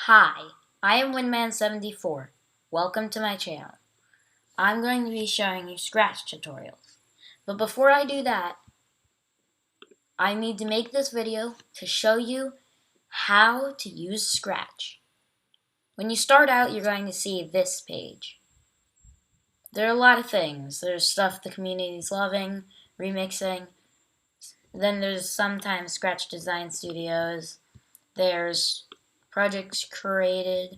Hi, I am Winman74. Welcome to my channel. I'm going to be showing you Scratch tutorials. But before I do that, I need to make this video to show you how to use Scratch. When you start out, you're going to see this page. There are a lot of things. There's stuff the community's loving, remixing. Then there's sometimes Scratch Design Studios. There's projects created.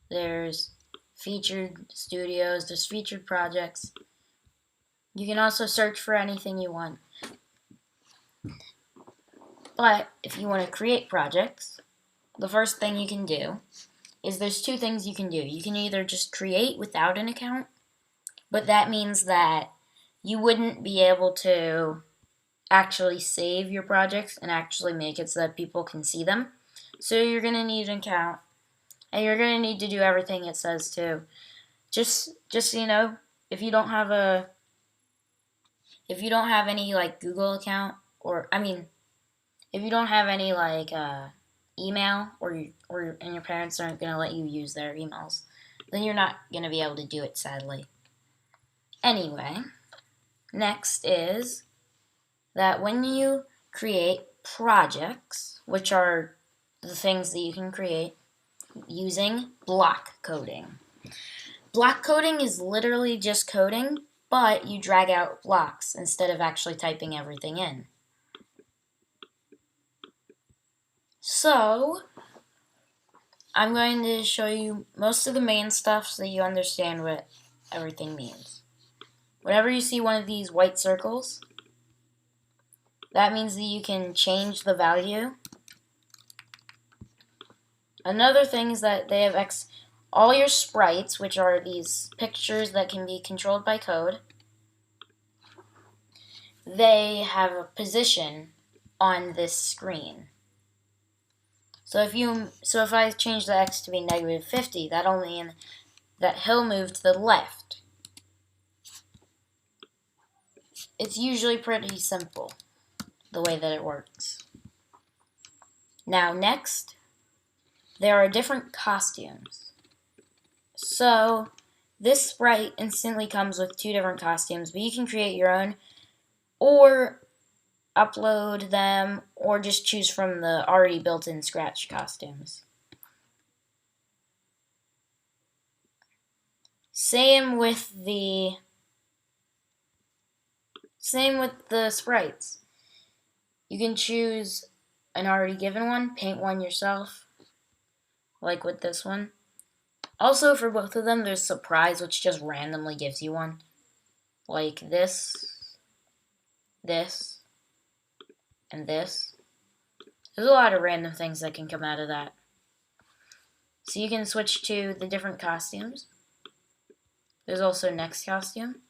There's featured studios, there's featured projects. You can also search for anything you want. But if you want to create projects, the first thing you can do is there's two things you can do. You can either just create without an account, but that means that you wouldn't be able to actually save your projects and actually make it so that people can see them. So you're going to need an account. And you're going to need to do everything it says to. Just so you know, if you don't have any like Google account, or if you don't have any like email, and your parents aren't going to let you use their emails, then you're not going to be able to do it, sadly. Anyway, next is that when you create projects, which are the things that you can create using block coding. Block coding is literally just coding, but you drag out blocks instead of actually typing everything in. So, I'm going to show you most of the main stuff so that you understand what everything means. Whenever you see one of these white circles, that means that you can change the value. Another thing is that they have all your sprites, which are these pictures that can be controlled by code. They have a position on this screen. So if I change the x to be -50, that'll mean that he'll move to the left. It's usually pretty simple, the way that it works. Now next, there are different costumes. So this sprite instantly comes with two different costumes, but you can create your own or upload them or just choose from the already built-in Scratch costumes. Same with the sprites. You can choose an already given one, paint one yourself, like with this one. Also, for both of them, there's surprise, which just randomly gives you one. Like this, and this. There's a lot of random things that can come out of that. So you can switch to the different costumes. There's also next costume.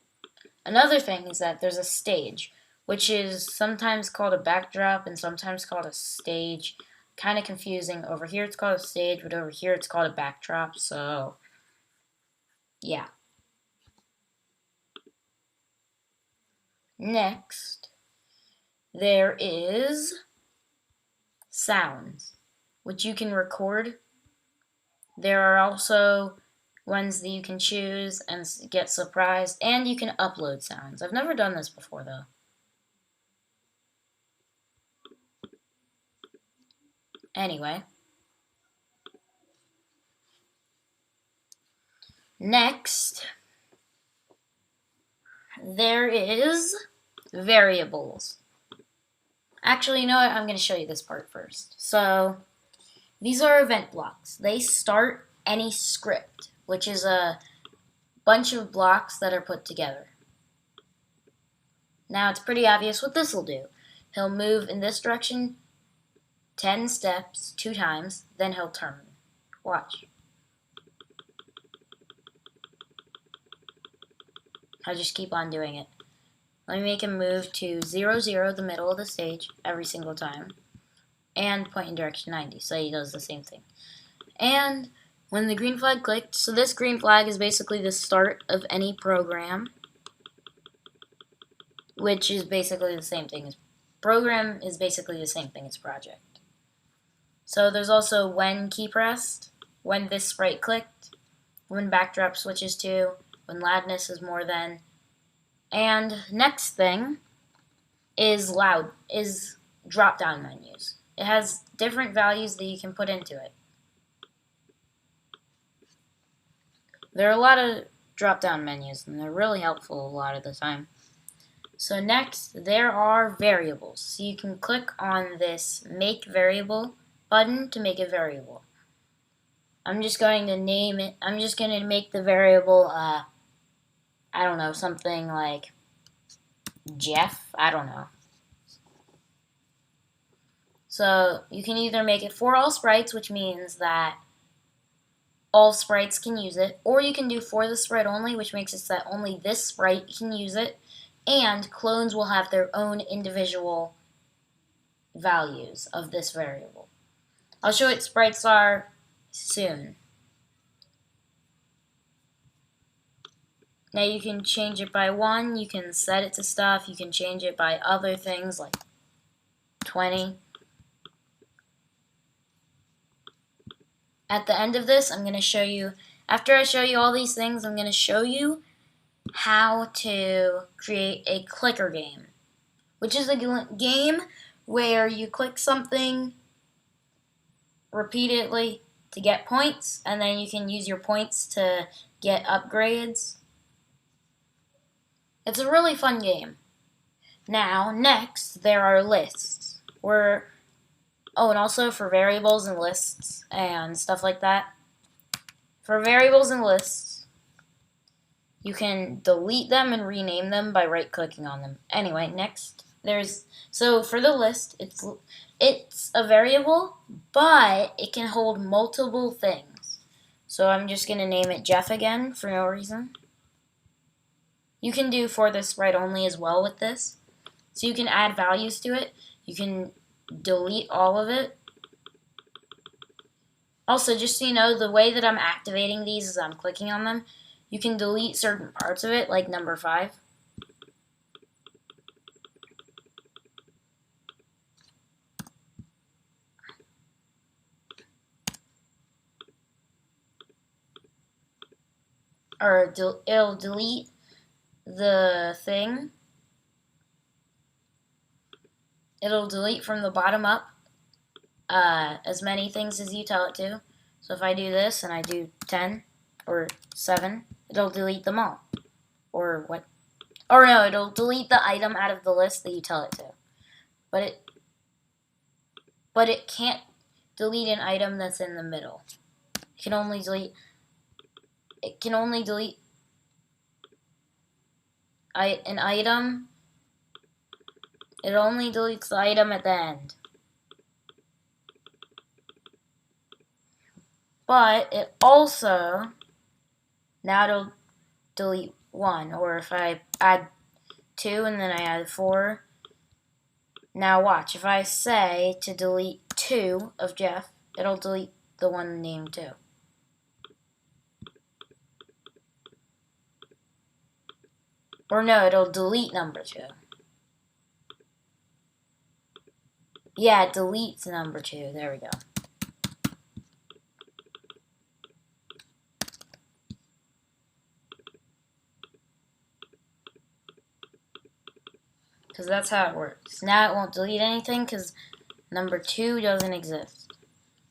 Another thing is that there's a stage, which is sometimes called a backdrop and sometimes called a stage. Kind of confusing. Over here it's called a stage, but over here it's called a backdrop, so yeah. Next, there is sounds, which you can record. There are also ones that you can choose and get surprised, and you can upload sounds. I've never done this before, though. Anyway. Next, there is variables. Actually, you know what? I'm going to show you this part first. So, these are event blocks. They start any script, which is a bunch of blocks that are put together. Now, it's pretty obvious what this will do. He'll move in this direction 10 steps 2 times, then he'll turn. Watch. I'll just keep on doing it. Let me make him move to 0, 0, the middle of the stage, every single time. And point in direction 90, so he does the same thing. And when the green flag clicked, so this green flag is basically the start of any program, which is basically the same thing as program is basically the same thing as project. So there's also when key pressed, when this sprite clicked, when backdrop switches to, when loudness is more than. And next thing is drop down menus. It has different values that you can put into it. There are a lot of drop down menus and they're really helpful a lot of the time. So next, there are variables. So you can click on this make variable button to make a variable. I'm just going to name it, I'm just going to make the variable, I don't know, something like Jeff, I don't know. So you can either make it for all sprites, which means that all sprites can use it, or you can do for the sprite only, which makes it so that only this sprite can use it, and clones will have their own individual values of this variable. I'll show what sprites are soon. Now you can change it by 1, you can set it to stuff, you can change it by other things like 20. At the end of this, I'm going to show you, after I show you all these things, I'm going to show you how to create a clicker game, which is a game where you click something repeatedly to get points, and then you can use your points to get upgrades. It's a really fun game. Now, next, there are lists. And also for variables and lists and stuff like that. For variables and lists, you can delete them and rename them by right-clicking on them. Anyway, next, so for the list, it's a variable, but it can hold multiple things. So I'm just going to name it Jeff again for no reason. You can do for the sprite only as well with this. So you can add values to it. You can delete all of it. Also, just so you know, the way that I'm activating these is I'm clicking on them. You can delete certain parts of it, like number 5. Or it'll delete the thing. It'll delete from the bottom up as many things as you tell it to. So if I do this and I do 10 or 7, it'll delete them all. Or what? Or no, it'll delete the item out of the list that you tell it to. But it can't delete an item that's in the middle. It can only delete an item. It only deletes the item at the end. But it also, now it'll delete 1. Or if I add 2 and then I add 4. Now watch, if I say to delete 2 of Jeff, it'll delete the one named 2. Or no, it'll delete number 2. Yeah, it deletes number 2. There we go. Because that's how it works. Now it won't delete anything because number 2 doesn't exist.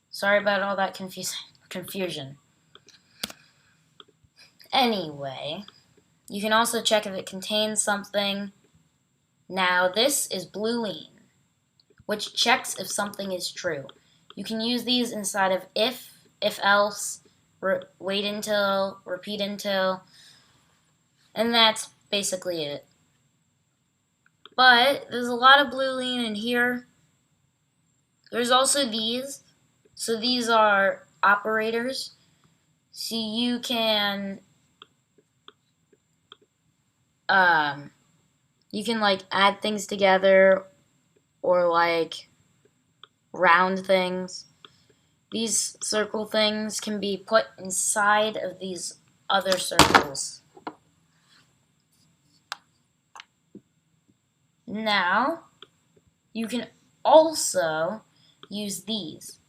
Sorry about all that confusion. Anyway, you can also check if it contains something. Now this is Boolean, which checks if something is true. You can use these inside of if else, wait until, repeat until, and that's basically it. But there's a lot of Boolean in here. There's also these. So these are operators. So you can like add things together or like round things. These circle things can be put inside of these other circles. Now, you can also use these.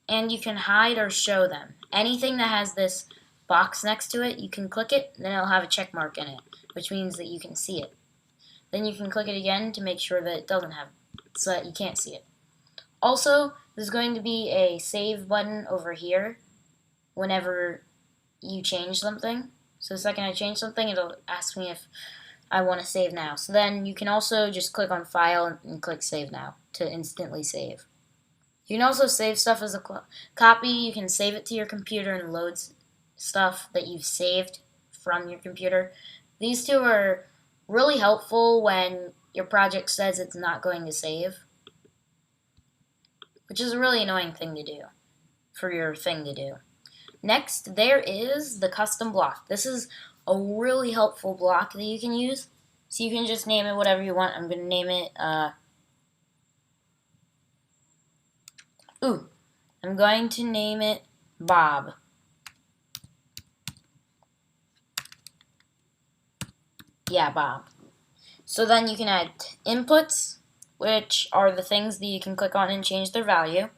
and you can hide or show them. Anything that has this box next to it, you can click it, and then it'll have a check mark in it, which means that you can see it. Then you can click it again to make sure that it doesn't have it, so that you can't see it. Also, there's going to be a save button over here whenever you change something. So the second I change something, it'll ask me if I want to save now. So then you can also just click on File and click Save Now to instantly save. You can also save stuff as a copy. You can save it to your computer and load stuff that you've saved from your computer. These two are really helpful when your project says it's not going to save, which is a really annoying thing to do for your thing to do. Next, there is the custom block. This is a really helpful block that you can use. So you can just name it whatever you want. I'm going to name it, I'm going to name it Bob. Yeah, Bob. So then you can add inputs, which are the things that you can click on and change their value.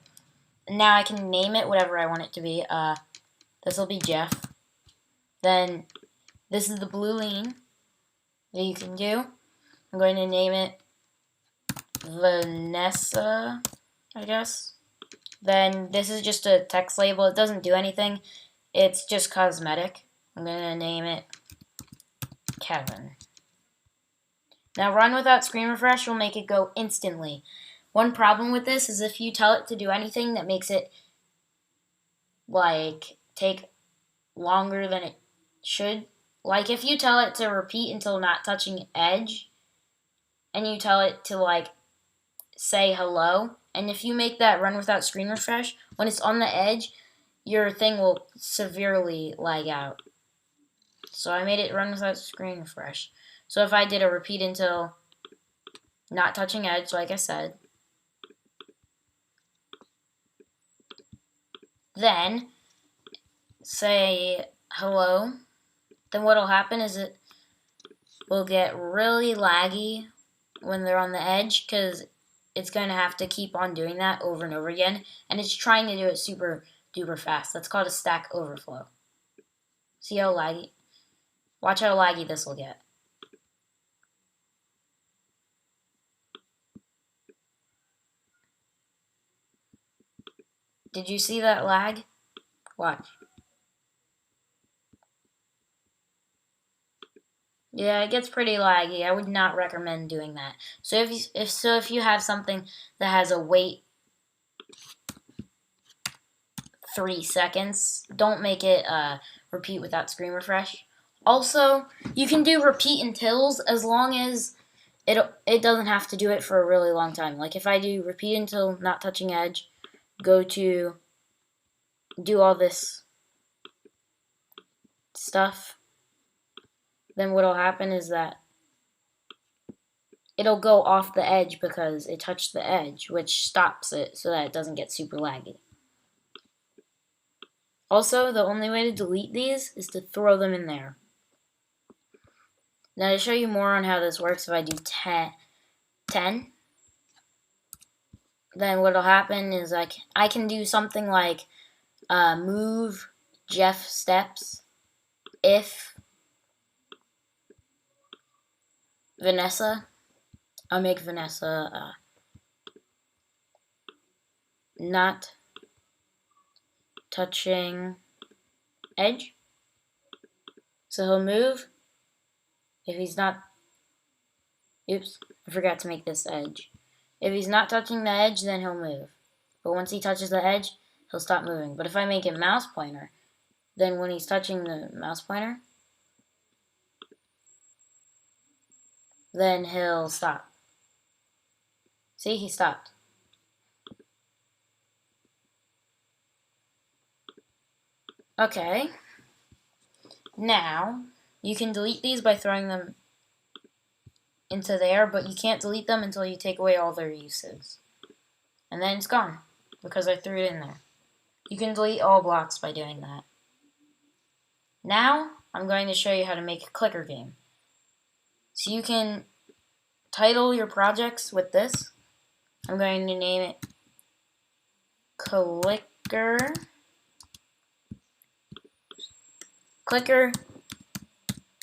And now I can name it whatever I want it to be. This will be Jeff. Then this is the boolean that you can do. I'm going to name it Vanessa, I guess. Then this is just a text label. It doesn't do anything. It's just cosmetic. I'm going to name it Kevin. Now run without screen refresh will make it go instantly. One problem with this is if you tell it to do anything that makes it like take longer than it should. Like if you tell it to repeat until not touching edge, and you tell it to like say hello, and if you make that run without screen refresh, when it's on the edge, your thing will severely lag out. So I made it run without screen refresh. So if I did a repeat until not touching edge, like I said, then say hello, then what'll happen is it will get really laggy when they're on the edge because it's going to have to keep on doing that over and over again, and it's trying to do it super duper fast. That's called a stack overflow. See how laggy? Watch how laggy this will get. Did you see that lag? Watch. Yeah, it gets pretty laggy. I would not recommend doing that. So if you have something that has a wait 3 seconds, don't make it repeat without screen refresh. Also, you can do repeat untils as long as it doesn't have to do it for a really long time. Like if I do repeat until not touching edge, go to do all this stuff, then what'll happen is that it'll go off the edge because it touched the edge, which stops it so that it doesn't get super laggy. Also, the only way to delete these is to throw them in there. Now to show you more on how this works, if I do 10, then what'll happen is I can do something like move Jeff steps if Vanessa, I'll make Vanessa not touching edge. So he'll move. If he's not, oops, I forgot to make this edge. If he's not touching the edge, then he'll move. But once he touches the edge, he'll stop moving. But if I make it mouse pointer, then when he's touching the mouse pointer, then he'll stop. See, he stopped. Okay. Now, you can delete these by throwing them into there, but you can't delete them until you take away all their uses. And then it's gone, because I threw it in there. You can delete all blocks by doing that. Now, I'm going to show you how to make a clicker game. So you can title your projects with this. I'm going to name it Clicker clicker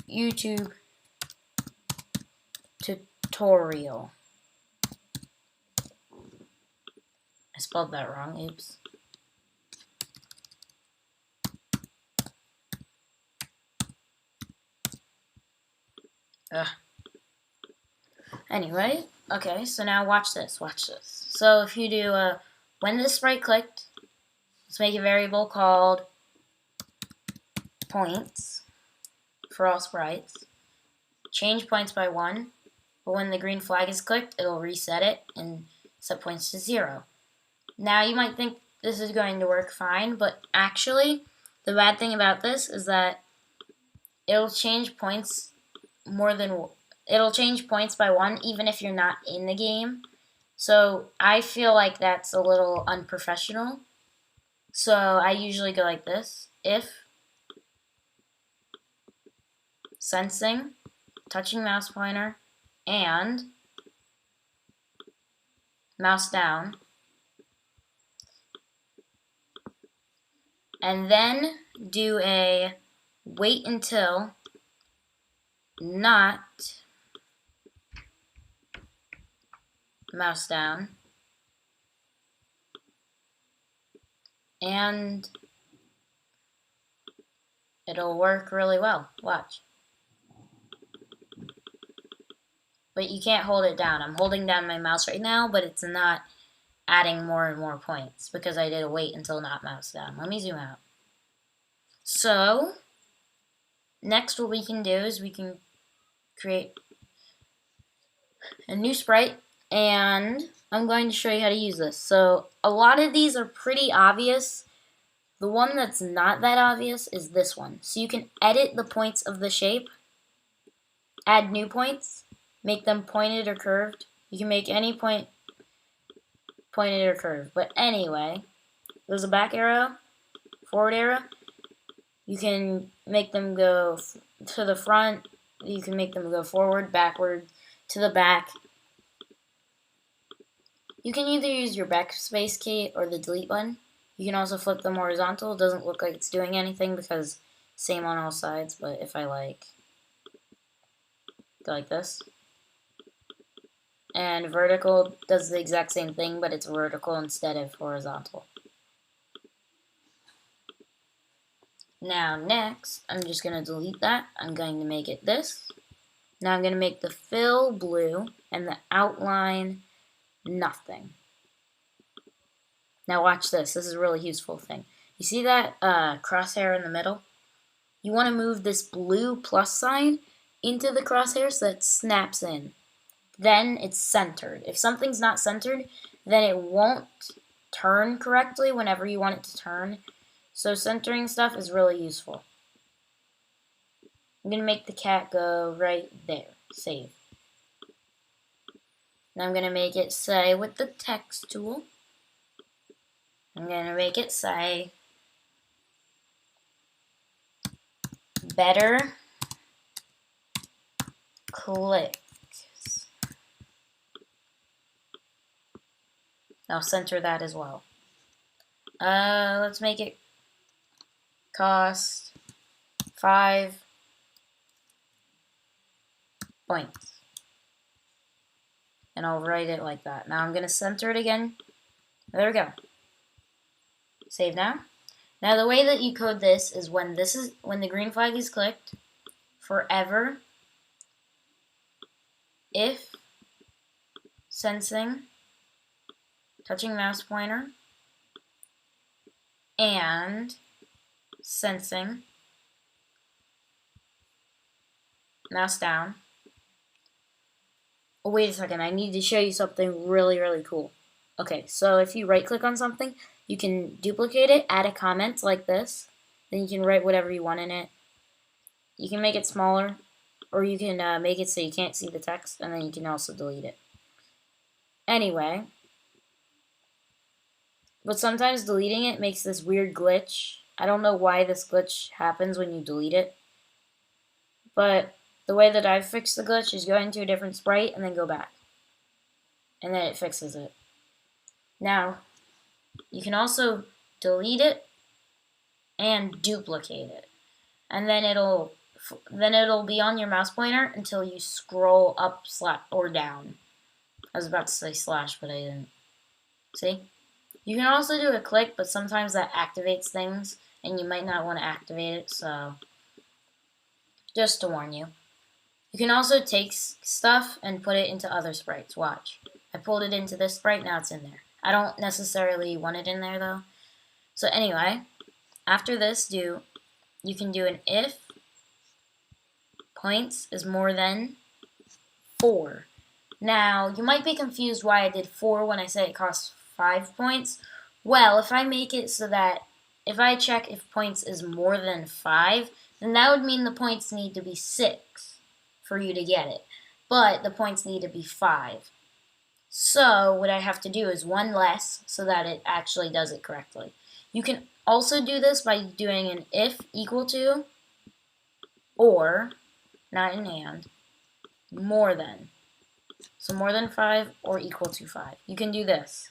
YouTube tutorial. I spelled that wrong, oops. Ugh. Anyway, okay, so now watch this. So if you do when this sprite clicked, let's make a variable called points for all sprites. Change points by 1, but when the green flag is clicked, it'll reset it and set points to 0. Now you might think this is going to work fine, but actually the bad thing about this is that it'll change points it'll change points by 1 even if you're not in the game. So I feel like that's a little unprofessional. So I usually go like this. If sensing, touching mouse pointer, and mouse down, and then do a wait until not mouse down, and it'll work really well. Watch. But you can't hold it down. I'm holding down my mouse right now, but it's not adding more and more points because I did a wait until not mouse down. Let me zoom out. So, next what we can do is we can create a new sprite, and I'm going to show you how to use this. So, a lot of these are pretty obvious. The one that's not that obvious is this one. So you can edit the points of the shape, add new points, make them pointed or curved. You can make any point pointed or curved. But anyway, there's a back arrow, forward arrow. You can make them go to the front. You can make them go forward, backward, to the back. You can either use your backspace key or the delete button. You can also flip them horizontal. It doesn't look like it's doing anything because same on all sides, but if I go like this. And vertical does the exact same thing, but it's vertical instead of horizontal. Now next, I'm just going to delete that. I'm going to make it this. Now I'm going to make the fill blue and the outline nothing. Now watch this. This is a really useful thing. You see that crosshair in the middle? You want to move this blue plus sign into the crosshair so that it snaps in. Then it's centered. If something's not centered, then it won't turn correctly whenever you want it to turn. So centering stuff is really useful. I'm going to make the cat go right there. Save. Now I'm going to make it say with the text tool. I'm going to make it say better clicks. I'll center that as well. Let's make it cost 5 points. And I'll write it like that. Now I'm going to center it again. There we go. Save now. Now the way that you code this is when the green flag is clicked, forever, if sensing, touching mouse pointer, and sensing, mouse down. Oh, wait a second, I need to show you something really, really cool. Okay, so if you right click on something, you can duplicate it, add a comment like this, then you can write whatever you want in it. You can make it smaller, or you can make it so you can't see the text, and then you can also delete it. Anyway, but sometimes deleting it makes this weird glitch. I don't know why this glitch happens when you delete it, but the way that I've fixed the glitch is go into a different sprite and then go back, and then it fixes it. Now, you can also delete it, and duplicate it. And then it'll be on your mouse pointer until you scroll up or down. I was about to say slash, but I didn't. See? You can also do a click, but sometimes that activates things, and you might not want to activate it, so just to warn you. You can also take stuff and put it into other sprites. Watch. I pulled it into this sprite, now it's in there. I don't necessarily want it in there, though. So anyway, after this, you can do an if points is more than 4. Now, you might be confused why I did 4 when I said it costs 5 points. Well, if I make it so that if I check if points is more than 5, then that would mean the points need to be 6 for you to get it. But the points need to be 5. So what I have to do is 1 less so that it actually does it correctly. You can also do this by doing an if equal to or, not in and, more than. So more than 5 or equal to 5. You can do this.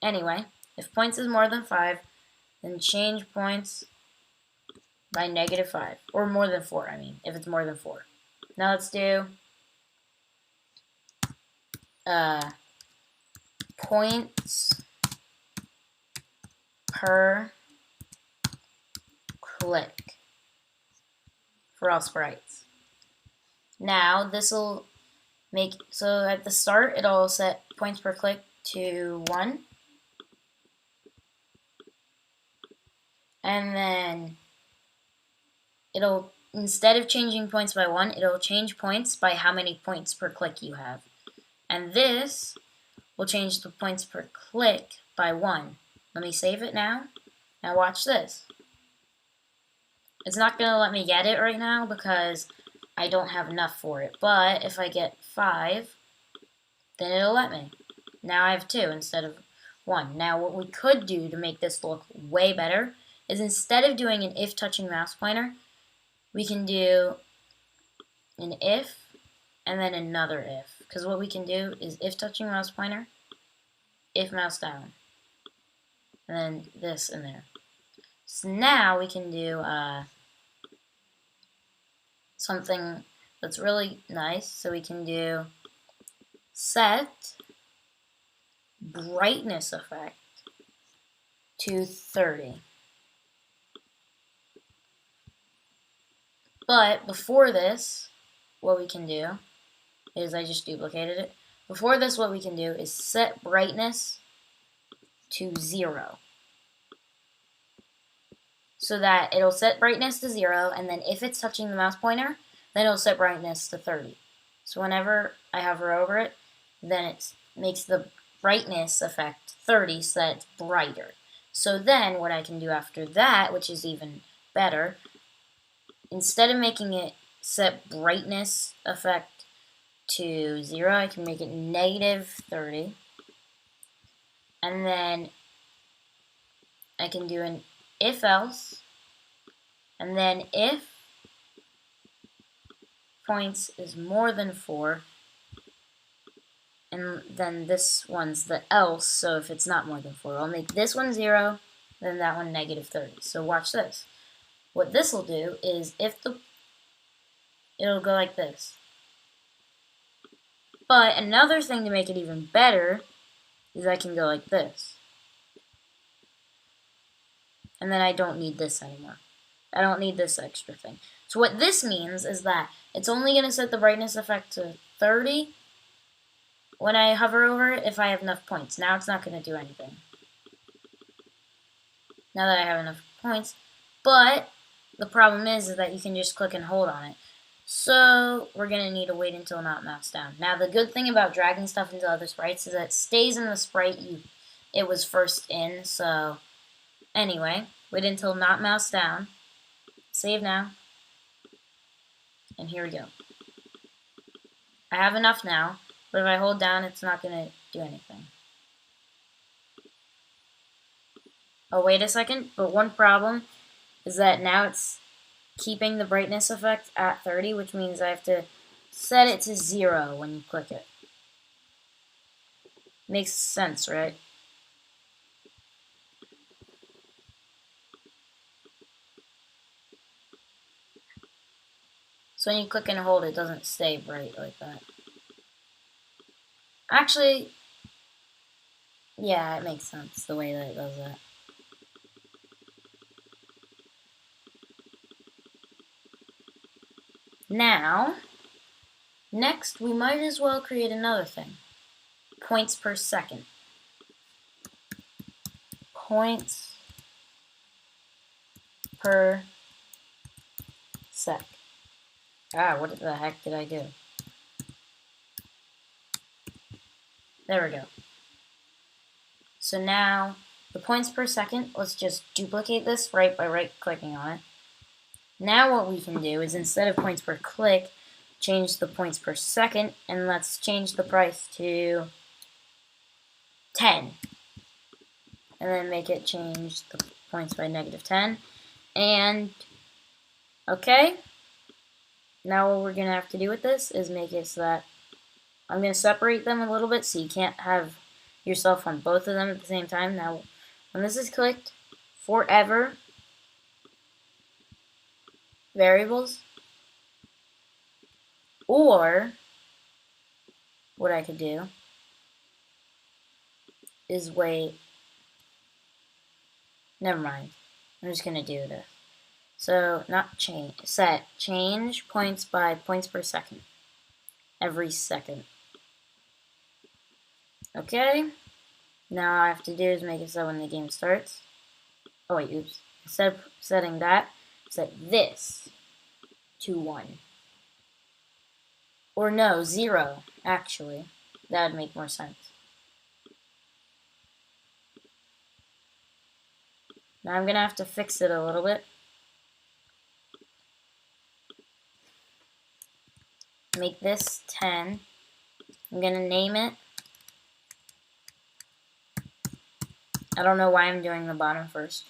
Anyway, if points is more than 5, then change points by -5. Or more than 4, I mean, if it's more than 4. Now let's do points per click for all sprites. Now this will make, so at the start it'll set points per click to 1. And then it'll, instead of changing points by 1, it'll change points by how many points per click you have. And this will change the points per click by 1. Let me save it now. Now watch this. It's not going to let me get it right now because I don't have enough for it. But if I get 5, then it'll let me. Now I have 2 instead of 1. Now what we could do to make this look way better is instead of doing an if touching mouse pointer, we can do an if and then another if. Because what we can do is if touching mouse pointer, if mouse down, and then this in there. So now we can do something that's really nice. So we can do set brightness effect to 30. But before this, what we can do is, I just duplicated it. Before this, what we can do is set brightness to 0. So that it'll set brightness to 0, and then if it's touching the mouse pointer, then it'll set brightness to 30. So whenever I hover over it, then it makes the brightness effect 30 so that it's brighter. So then what I can do after that, which is even better, instead of making it set brightness effect to 0, I can make it -30. And then I can do an if else, and then if points is more than 4, and then this one's the else, so if it's not more than 4, I'll make this one 0, then that one -30. So watch this. What this will do is it'll go like this. But another thing to make it even better is I can go like this. And then I don't need this anymore. I don't need this extra thing. So what this means is that it's only going to set the brightness effect to 30 when I hover over it if I have enough points. Now it's not going to do anything. Now that I have enough points. But the problem is that you can just click and hold on it. So we're going to need to wait until not mouse down. Now the good thing about dragging stuff into other sprites is that it stays in the sprite it was first in. So anyway, wait until not mouse down. Save now. And here we go. I have enough now, but if I hold down, it's not going to do anything. Oh, wait a second, but one problem is that now it's keeping the brightness effect at 30, which means I have to set it to 0 when you click it. Makes sense, right? So when you click and hold, it doesn't stay bright like that. Actually, yeah, it makes sense the way that it does that. Now, next we might as well create another thing. Points per second. Points per sec. What the heck did I do? There we go. So now, the points per second, let's just duplicate this by right-clicking on it. Now what we can do is, instead of points per click, change the points per second, and let's change the price to 10. And then make it change the points by -10. And, okay. Now what we're going to have to do with this is make it so that I'm going to separate them a little bit so you can't have yourself on both of them at the same time. Now, when this is clicked, forever, variables, or what I could do is wait. Never mind. I'm just going to do this. So, not change, set, change points by points per second. Every second. Okay. Now all I have to do is make it so when the game starts. Oh wait, oops. Instead of setting that, set this to 1. Or no, 0, actually. That would make more sense. Now I'm going to have to fix it a little bit. Make this 10. I'm going to name it. I don't know why I'm doing the bottom first.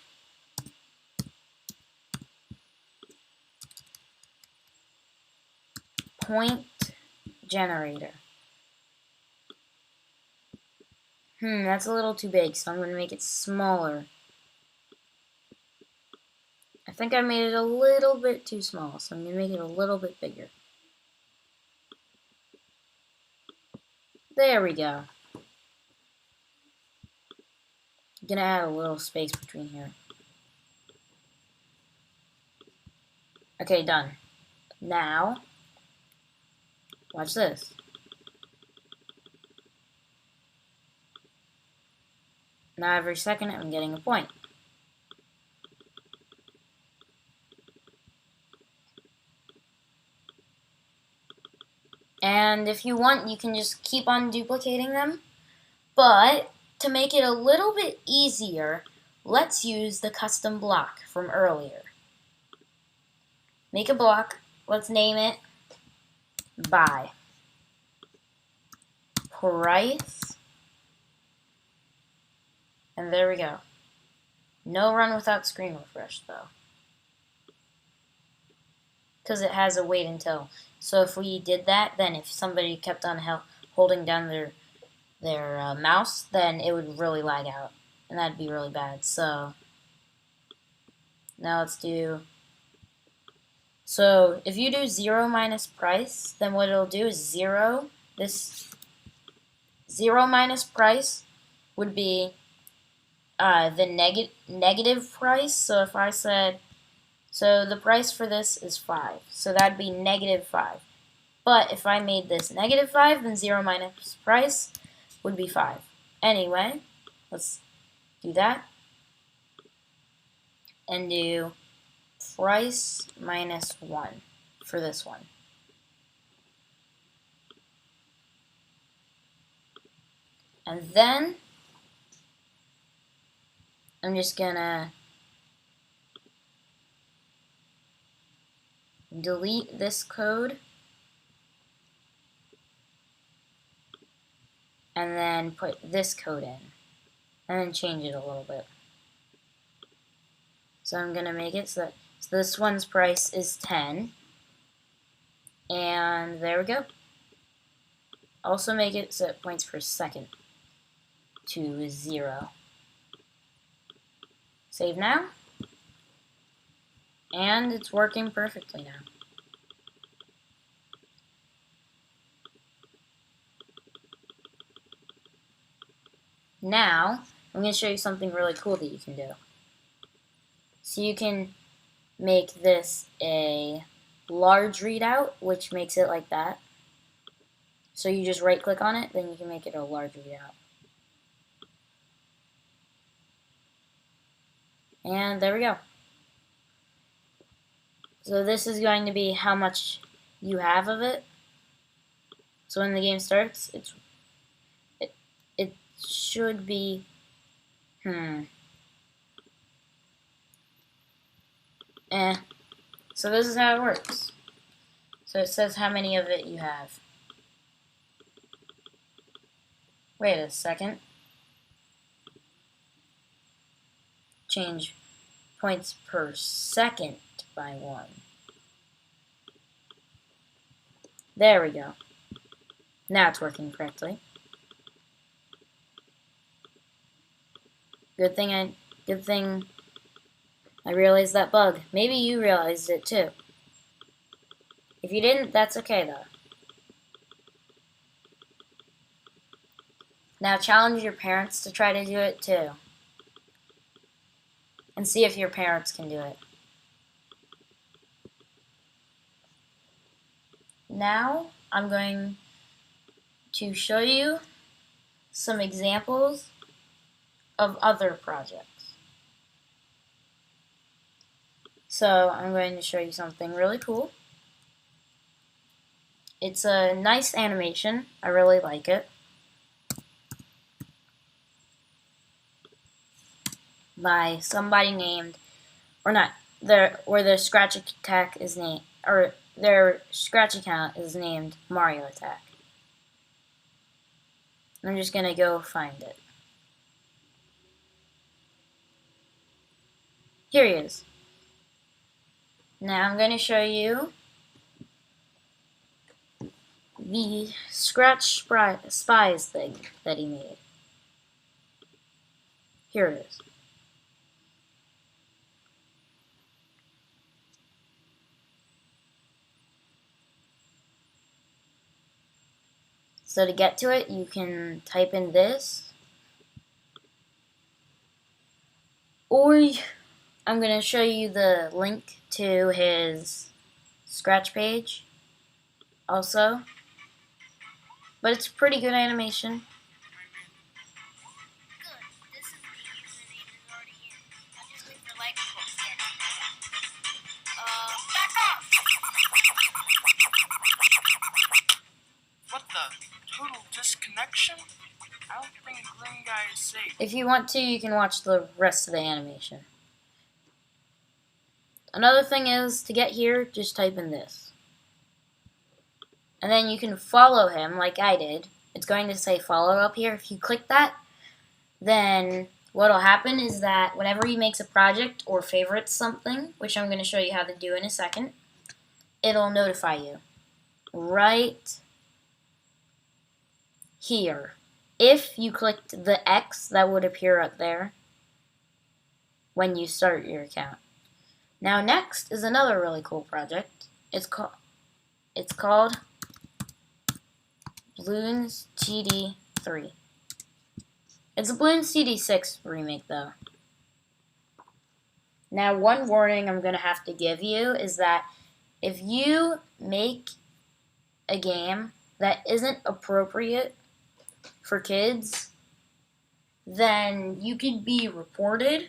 Point generator. That's a little too big, so I'm going to make it smaller. I think I made it a little bit too small, so I'm going to make it a little bit bigger. There we go. I'm going to add a little space between here. Okay, done. Now, watch this. Now every second I'm getting a point. And if you want, you can just keep on duplicating them. But to make it a little bit easier, let's use the custom block from earlier. Make a block. Let's name it buy. Price. And there we go. No run without screen refresh, though. Because it has a wait until. So if we did that, then if somebody kept on holding down their mouse, then it would really lag out. And that'd be really bad. So now let's do... So if you do 0 minus price, then what it'll do is 0. This 0 minus price would be the negative price. So if I said, so the price for this is 5. So that'd be -5. But if I made this -5, then 0 minus price would be 5. Anyway, let's do that. And do price minus 1 for this one. And then I'm just gonna delete this code and then put this code in and then change it a little bit. So I'm gonna make it so that this one's price is 10, and there we go. Also make it so it points per second to 0. Save now. And it's working perfectly now. Now, I'm going to show you something really cool that you can do. So you can make this a large readout, which makes it like that. So you just right click on it, then you can make it a large readout. And there we go. So this is going to be how much you have of it. So when the game starts, it should be So this is how it works. So it says how many of it you have. Wait a second. Change points per second by 1. There we go. Now it's working correctly. Good thing I realized that bug. Maybe you realized it too. If you didn't, that's okay though. Now challenge your parents to try to do it too. And see if your parents can do it. Now I'm going to show you some examples of other projects. So I'm going to show you something really cool. It's a nice animation. I really like it. By somebody named, their scratch attack is named, or their scratch account is named Mario Attack. I'm just gonna go find it. Here he is. Now I'm gonna show you the Scratch Spies thing that he made. Here it is. So to get to it, you can type in this, or I'm going to show you the link to his Scratch page also, but it's a pretty good animation. What the? Total disconnection? I don't think Green Guy is safe. If you want to, you can watch the rest of the animation. Another thing is, to get here, just type in this. And then you can follow him like I did. It's going to say follow up here. If you click that, then what'll happen is that whenever he makes a project or favorites something, which I'm going to show you how to do in a second, it'll notify you right here. If you clicked the X, that would appear up there when you start your account. Now next is another really cool project. It's called Bloons TD3. It's a Bloons TD6 remake though. Now one warning I'm going to have to give you is that if you make a game that isn't appropriate for kids, then you could be reported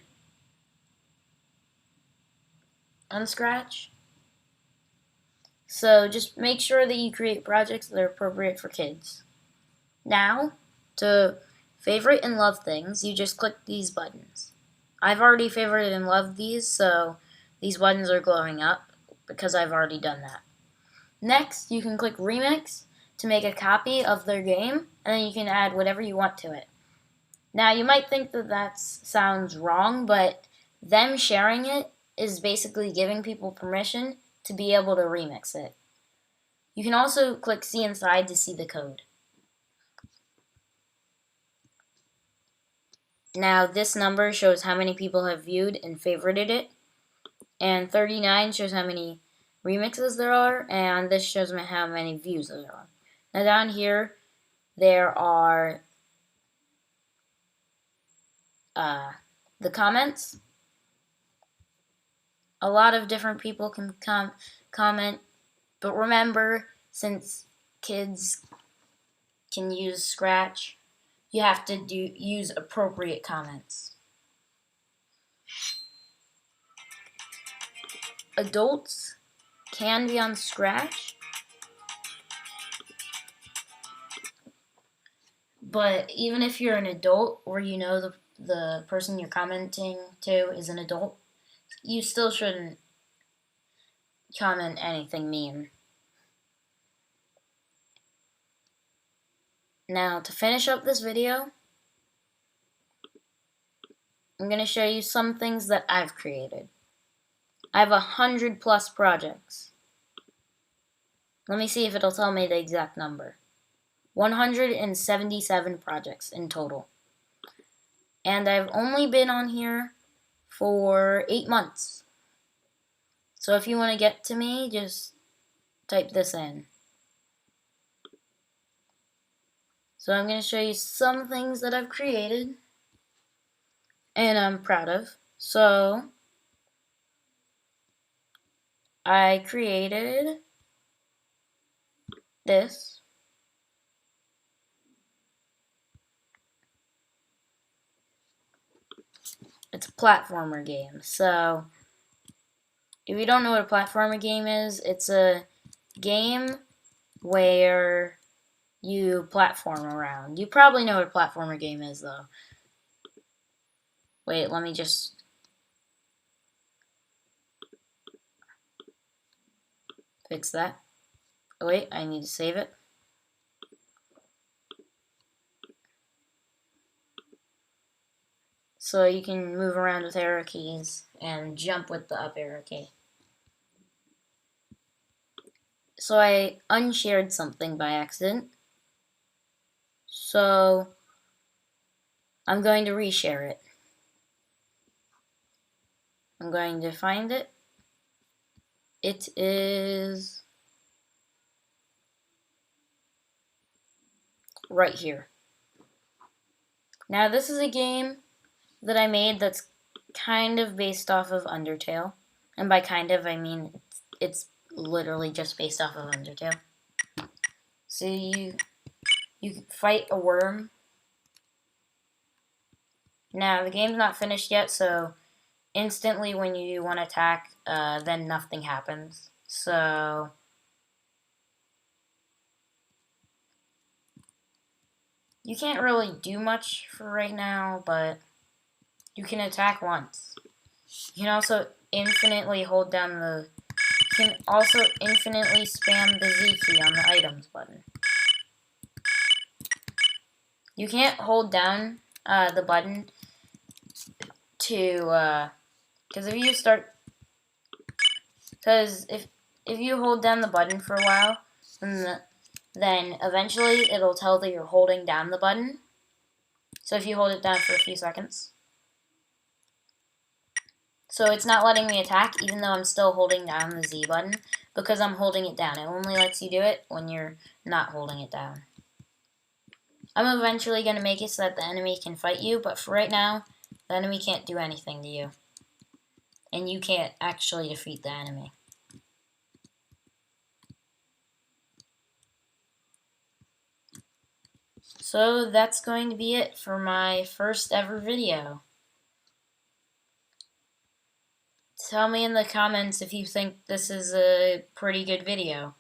on Scratch. So just make sure that you create projects that are appropriate for kids. Now, to favorite and love things, you just click these buttons. I've already favorited and loved these, so these buttons are glowing up because I've already done that. Next, you can click Remix to make a copy of their game, and then you can add whatever you want to it. Now, you might think that sounds wrong, but them sharing it is basically giving people permission to be able to remix it. You can also click See Inside to see the code. Now, this number shows how many people have viewed and favorited it, and 39 shows how many remixes there are, and this shows me how many views there are. Now down here, there are the comments. A lot of different people can comment, but remember, since kids can use Scratch, you have to use appropriate comments. Adults can be on Scratch, but even if you're an adult or you know the person you're commenting to is an adult, you still shouldn't comment anything mean. Now, to finish up this video, I'm going to show you some things that I've created. I have 100+ projects. Let me see if it'll tell me the exact number. 177 projects in total. And I've only been on here for 8 months. So if you want to get to me, just type this in. So I'm going to show you some things that I've created and I'm proud of. So I created this. It's a platformer game. So if you don't know what a platformer game is, it's a game where you platform around. You probably know what a platformer game is, though. Wait, let me just... fix that. Oh, wait, I need to save it. So you can move around with arrow keys and jump with the up arrow key. So I unshared something by accident. So I'm going to reshare it. I'm going to find it. It is right here. Now this is a game that I made that's kind of based off of Undertale. And by kind of, I mean it's literally just based off of Undertale. So you fight a worm. Now the game's not finished yet, so instantly when you want to attack, then nothing happens. So you can't really do much for right now, but you can attack once. You can also infinitely hold down the... You can also infinitely spam the Z key on the items button. You can't hold down the button to... because if you start... Because if you hold down the button for a while, then eventually it'll tell that you're holding down the button. So if you hold it down for a few seconds. So it's not letting me attack even though I'm still holding down the Z button because I'm holding it down. It only lets you do it when you're not holding it down. I'm eventually going to make it so that the enemy can fight you, but for right now, the enemy can't do anything to you. And you can't actually defeat the enemy. So that's going to be it for my first ever video. Tell me in the comments if you think this is a pretty good video.